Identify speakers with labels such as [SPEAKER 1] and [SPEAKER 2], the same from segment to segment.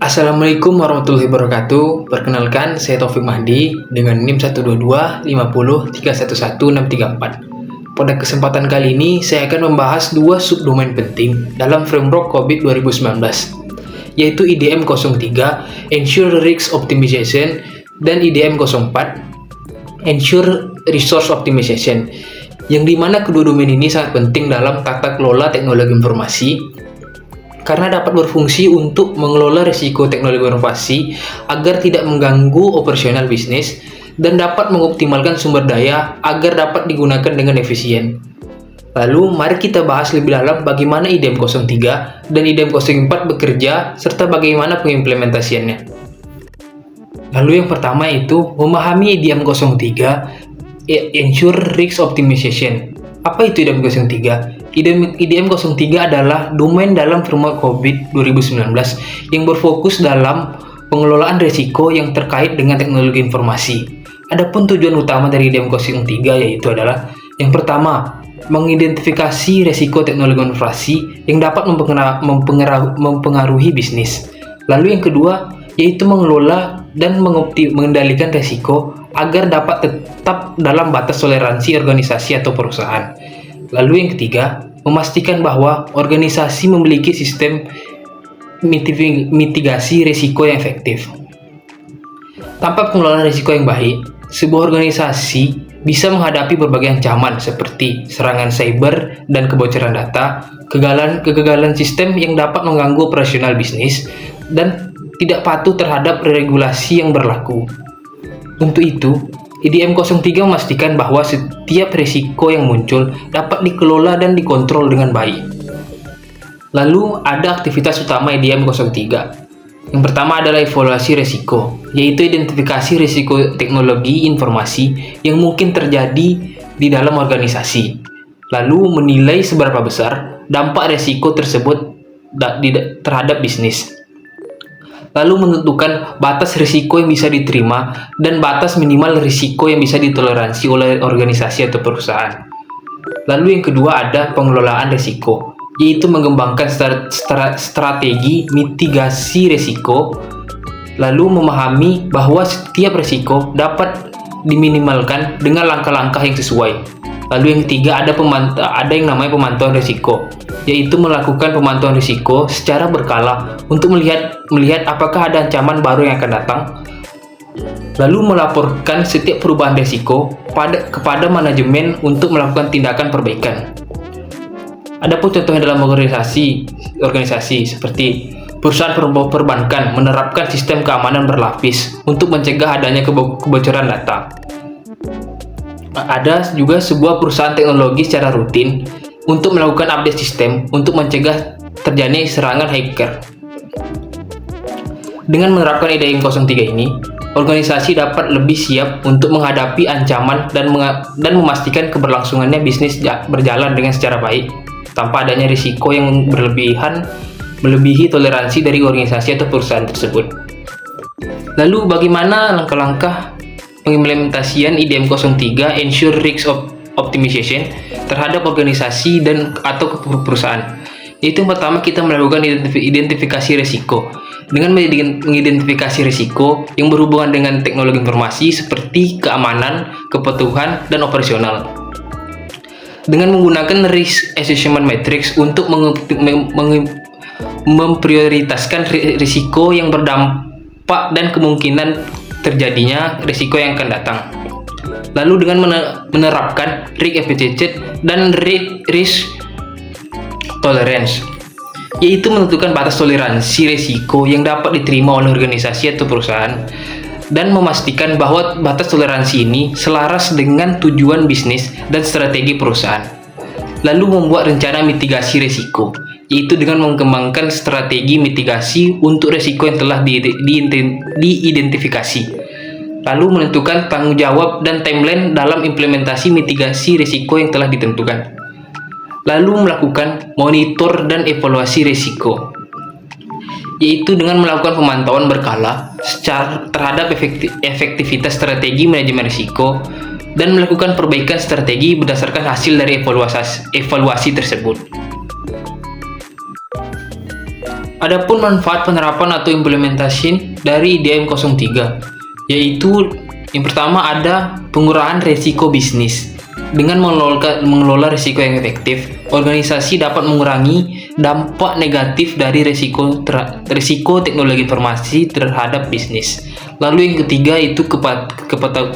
[SPEAKER 1] Assalamualaikum warahmatullahi wabarakatuh. Perkenalkan, saya Taufik Mahdi dengan NIM 122 50 311634. Pada kesempatan kali ini, saya akan membahas dua subdomain penting dalam framework COVID 2019, yaitu IDM 03, Ensure Risk Optimization, dan IDM 04, Ensure Resource Optimization, yang dimana kedua domain ini sangat penting dalam tata kelola teknologi informasi karena dapat berfungsi untuk mengelola risiko teknologi informasi agar tidak mengganggu operasional bisnis dan dapat mengoptimalkan sumber daya agar dapat digunakan dengan efisien. Lalu, mari kita bahas lebih dalam bagaimana IDM 03 dan IDM 04 bekerja serta bagaimana pengimplementasiannya. Lalu yang pertama itu memahami IDM 03, Ensure Risk Optimization. Apa itu IDM 03? IDM 03 adalah domain dalam framework COVID 2019 yang berfokus dalam pengelolaan risiko yang terkait dengan teknologi informasi. Adapun tujuan utama dari IDM 03 yaitu adalah yang pertama, mengidentifikasi risiko teknologi informasi yang dapat mempengaruhi bisnis. Lalu yang kedua, yaitu mengelola dan mengendalikan risiko agar dapat tetap dalam batas toleransi organisasi atau perusahaan. Lalu yang ketiga, memastikan bahwa organisasi memiliki sistem mitigasi risiko yang efektif. Tanpa pengelolaan risiko yang baik, sebuah organisasi bisa menghadapi berbagai ancaman seperti serangan cyber dan kebocoran data, kegagalan sistem yang dapat mengganggu operasional bisnis, dan tidak patuh terhadap regulasi yang berlaku. Untuk itu, IDM 03 memastikan bahwa setiap risiko yang muncul dapat dikelola dan dikontrol dengan baik. Lalu, ada aktivitas utama IDM 03. Yang pertama adalah evaluasi risiko, yaitu identifikasi risiko teknologi informasi yang mungkin terjadi di dalam organisasi. Lalu, menilai seberapa besar dampak risiko tersebut terhadap bisnis. Lalu menentukan batas risiko yang bisa diterima dan batas minimal risiko yang bisa ditoleransi oleh organisasi atau perusahaan. Lalu yang kedua ada pengelolaan risiko, yaitu mengembangkan strategi mitigasi risiko, lalu memahami bahwa setiap risiko dapat diminimalkan dengan langkah-langkah yang sesuai. Lalu yang ketiga ada yang namanya pemantauan risiko, yaitu melakukan pemantauan risiko secara berkala untuk melihat apakah ada ancaman baru yang akan datang, lalu melaporkan setiap perubahan risiko kepada manajemen untuk melakukan tindakan perbaikan. Adapun contohnya dalam organisasi seperti perusahaan perbankan menerapkan sistem keamanan berlapis untuk mencegah adanya kebocoran data. Ada juga sebuah perusahaan teknologi secara rutin untuk melakukan update sistem untuk mencegah terjadinya serangan hacker. Dengan menerapkan IDM 03 ini, organisasi dapat lebih siap untuk menghadapi ancaman dan memastikan keberlangsungannya bisnis berjalan dengan secara baik tanpa adanya risiko yang melebihi toleransi dari organisasi atau perusahaan tersebut. Lalu bagaimana langkah-langkah pengimplementasian IDM 03 Ensure Risk Optimization terhadap organisasi atau perusahaan? Yaitu pertama kita melakukan identifikasi risiko dengan mengidentifikasi risiko yang berhubungan dengan teknologi informasi seperti keamanan, kepatuhan, dan operasional. Dengan menggunakan Risk Assessment Matrix untuk memprioritaskan risiko yang berdampak dan kemungkinan terjadinya risiko yang akan datang. Lalu dengan menerapkan risk appetite dan risk tolerance, yaitu menentukan batas toleransi risiko yang dapat diterima oleh organisasi atau perusahaan dan memastikan bahwa batas toleransi ini selaras dengan tujuan bisnis dan strategi perusahaan. Lalu membuat rencana mitigasi risiko, yaitu dengan mengembangkan strategi mitigasi untuk risiko yang telah diidentifikasi. Lalu menentukan tanggung jawab dan timeline dalam implementasi mitigasi risiko yang telah ditentukan. Lalu melakukan monitor dan evaluasi risiko, yaitu dengan melakukan pemantauan berkala terhadap efektivitas strategi manajemen risiko dan melakukan perbaikan strategi berdasarkan hasil dari evaluasi tersebut. Adapun manfaat penerapan atau implementasi dari IDM 03, yaitu yang pertama ada pengurangan risiko bisnis. Dengan mengelola risiko yang efektif, organisasi dapat mengurangi dampak negatif dari risiko teknologi informasi terhadap bisnis. Lalu yang ketiga itu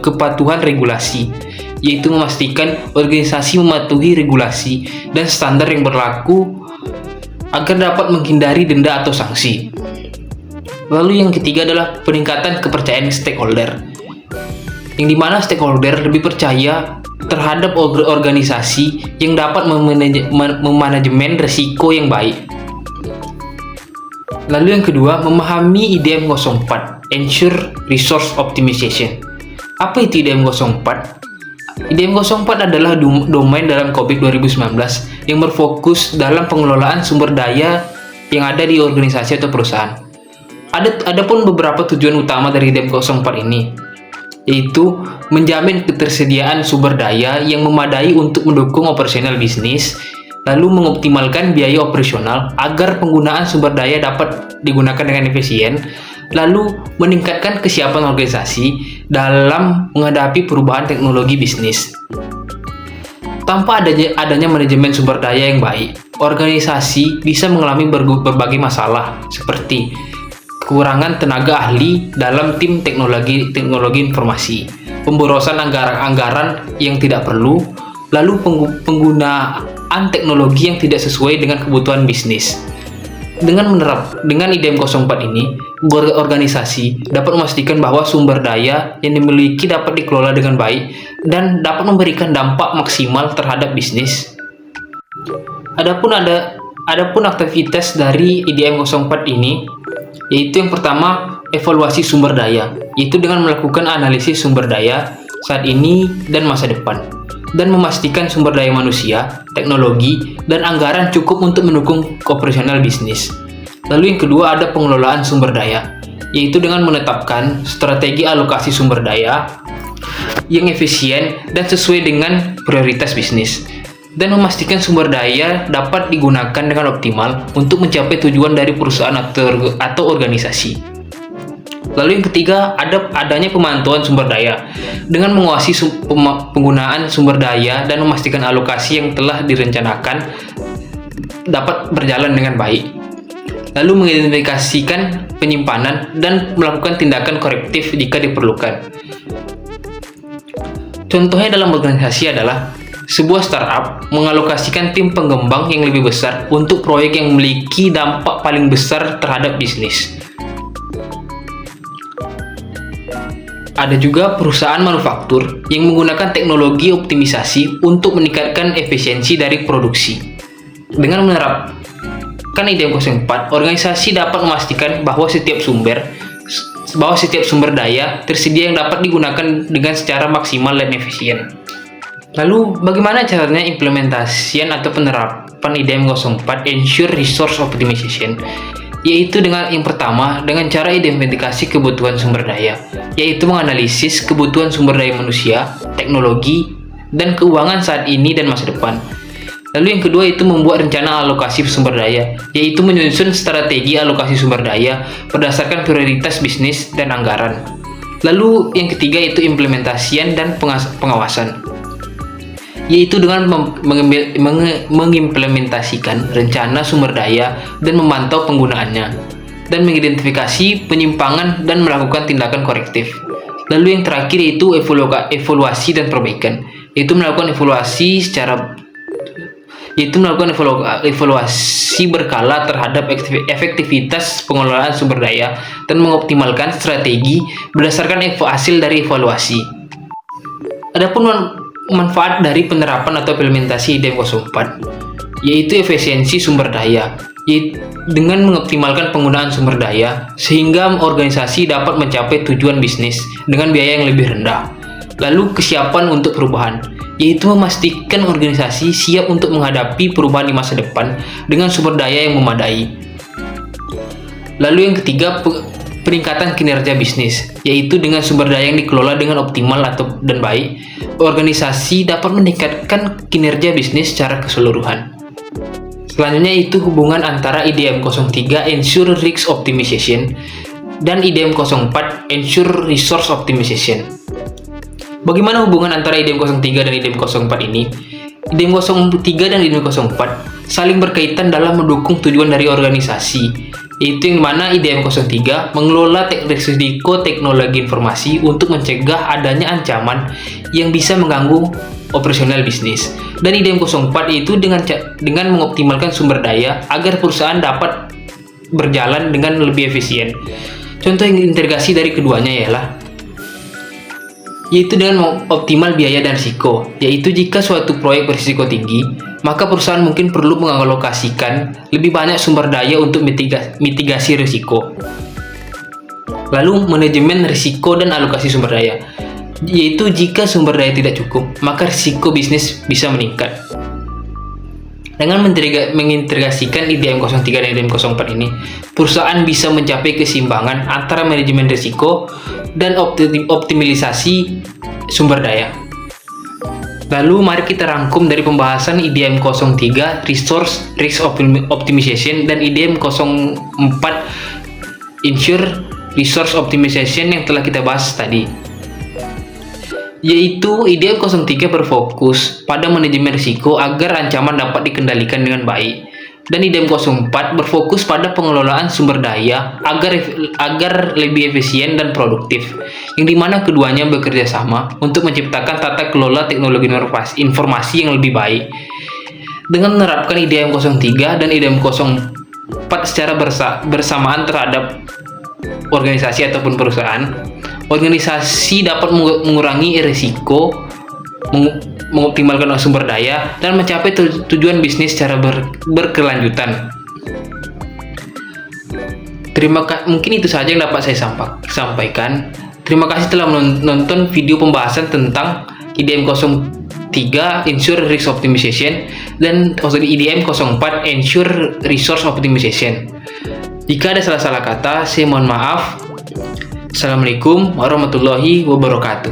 [SPEAKER 1] kepatuhan regulasi, yaitu memastikan organisasi mematuhi regulasi dan standar yang berlaku agar dapat menghindari denda atau sanksi. Lalu yang ketiga adalah peningkatan kepercayaan stakeholder, yang dimana stakeholder lebih percaya terhadap organisasi yang dapat memanajemen risiko yang baik. Lalu yang kedua, memahami IDM 04, Ensure Resource Optimization. Apa itu IDM 04? IDM 04 adalah domain dalam COVID 2019 yang berfokus dalam pengelolaan sumber daya yang ada di organisasi atau perusahaan. Ada pun beberapa tujuan utama dari IDM 04 ini, yaitu menjamin ketersediaan sumber daya yang memadai untuk mendukung operasional bisnis, lalu mengoptimalkan biaya operasional agar penggunaan sumber daya dapat digunakan dengan efisien, lalu meningkatkan kesiapan organisasi dalam menghadapi perubahan teknologi bisnis. Tanpa adanya manajemen sumber daya yang baik, organisasi bisa mengalami berbagai masalah seperti kekurangan tenaga ahli dalam tim teknologi informasi, pemborosan anggaran yang tidak perlu, lalu penggunaan teknologi yang tidak sesuai dengan kebutuhan bisnis. Dengan IDM 04 ini, organisasi dapat memastikan bahwa sumber daya yang dimiliki dapat dikelola dengan baik dan dapat memberikan dampak maksimal terhadap bisnis. Adapun aktivitas dari IDM 04 ini, yaitu yang pertama, evaluasi sumber daya, yaitu dengan melakukan analisis sumber daya saat ini dan masa depan, dan memastikan sumber daya manusia, teknologi, dan anggaran cukup untuk mendukung operasional bisnis. Lalu yang kedua ada pengelolaan sumber daya, yaitu dengan menetapkan strategi alokasi sumber daya yang efisien dan sesuai dengan prioritas bisnis, dan memastikan sumber daya dapat digunakan dengan optimal untuk mencapai tujuan dari perusahaan atau organisasi. Lalu yang ketiga, adanya pemantauan sumber daya dengan menguasai penggunaan sumber daya dan memastikan alokasi yang telah direncanakan dapat berjalan dengan baik. Lalu mengidentifikasikan penyimpanan dan melakukan tindakan korektif jika diperlukan. Contohnya dalam organisasi adalah sebuah startup mengalokasikan tim pengembang yang lebih besar untuk proyek yang memiliki dampak paling besar terhadap bisnis. Ada juga perusahaan manufaktur yang menggunakan teknologi optimisasi untuk meningkatkan efisiensi dari produksi. Dengan menerapkan IDM 04, organisasi dapat memastikan bahwa setiap sumber daya tersedia yang dapat digunakan dengan secara maksimal dan efisien. Lalu, bagaimana caranya implementasian atau penerapan IDM 04 Ensure Resource Optimization? Yaitu dengan yang pertama, dengan cara identifikasi kebutuhan sumber daya, yaitu menganalisis kebutuhan sumber daya manusia, teknologi, dan keuangan saat ini dan masa depan. Lalu yang kedua itu membuat rencana alokasi sumber daya, yaitu menyusun strategi alokasi sumber daya berdasarkan prioritas bisnis dan anggaran. Lalu yang ketiga itu implementasian dan pengawasan, yaitu dengan mengimplementasikan rencana sumber daya dan memantau penggunaannya, dan mengidentifikasi penyimpangan dan melakukan tindakan korektif. Lalu yang terakhir yaitu evaluasi dan perbaikan, yaitu melakukan evaluasi berkala terhadap efektivitas pengelolaan sumber daya dan mengoptimalkan strategi berdasarkan hasil dari evaluasi. Adapun manfaat dari penerapan atau implementasi IDM 04, yaitu efisiensi sumber daya, dengan mengoptimalkan penggunaan sumber daya sehingga organisasi dapat mencapai tujuan bisnis dengan biaya yang lebih rendah. Lalu kesiapan untuk perubahan, yaitu memastikan organisasi siap untuk menghadapi perubahan di masa depan dengan sumber daya yang memadai. Lalu yang ketiga, peningkatan kinerja bisnis, yaitu dengan sumber daya yang dikelola dengan optimal dan baik, organisasi dapat meningkatkan kinerja bisnis secara keseluruhan. Selanjutnya itu hubungan antara IDM 03 Ensure Risk Optimization dan IDM 04 Ensure Resource Optimization. Bagaimana hubungan antara IDM 03 dan IDM 04 ini? IDM 03 dan IDM 04 saling berkaitan dalam mendukung tujuan dari organisasi, yaitu yang mana IDM 03 mengelola risiko teknologi informasi untuk mencegah adanya ancaman yang bisa mengganggu operasional bisnis. Dan IDM 04 itu dengan mengoptimalkan sumber daya agar perusahaan dapat berjalan dengan lebih efisien. Contoh integrasi dari keduanya yaitu dengan optimal biaya dan risiko, yaitu jika suatu proyek berisiko tinggi, maka perusahaan mungkin perlu mengalokasikan lebih banyak sumber daya untuk mitigasi risiko. Lalu manajemen risiko dan alokasi sumber daya, yaitu jika sumber daya tidak cukup, maka risiko bisnis bisa meningkat. Dengan mengintegrasikan IDM 03 dan IDM 04 ini, perusahaan bisa mencapai keseimbangan antara manajemen risiko dan optimalisasi sumber daya. Lalu mari kita rangkum dari pembahasan IDM 03 Resource Risk Optimization dan IDM 04 Ensure Resource Optimization yang telah kita bahas tadi. Yaitu IDM 03 berfokus pada manajemen risiko agar ancaman dapat dikendalikan dengan baik, dan IDM 04 berfokus pada pengelolaan sumber daya agar lebih efisien dan produktif, yang dimana keduanya bekerja sama untuk menciptakan tata kelola teknologi informasi yang lebih baik. Dengan menerapkan IDM 03 dan IDM 04 secara bersamaan terhadap organisasi ataupun perusahaan, organisasi dapat mengurangi risiko, mengoptimalkan sumber daya, dan mencapai tujuan bisnis secara berkelanjutan. Mungkin itu saja yang dapat saya sampaikan. Terima kasih telah menonton video pembahasan tentang IDM 03 Ensure Risk Optimization dan IDM 04 Ensure Resource Optimization. Jika ada salah-salah kata, saya mohon maaf. Assalamualaikum warahmatullahi wabarakatuh.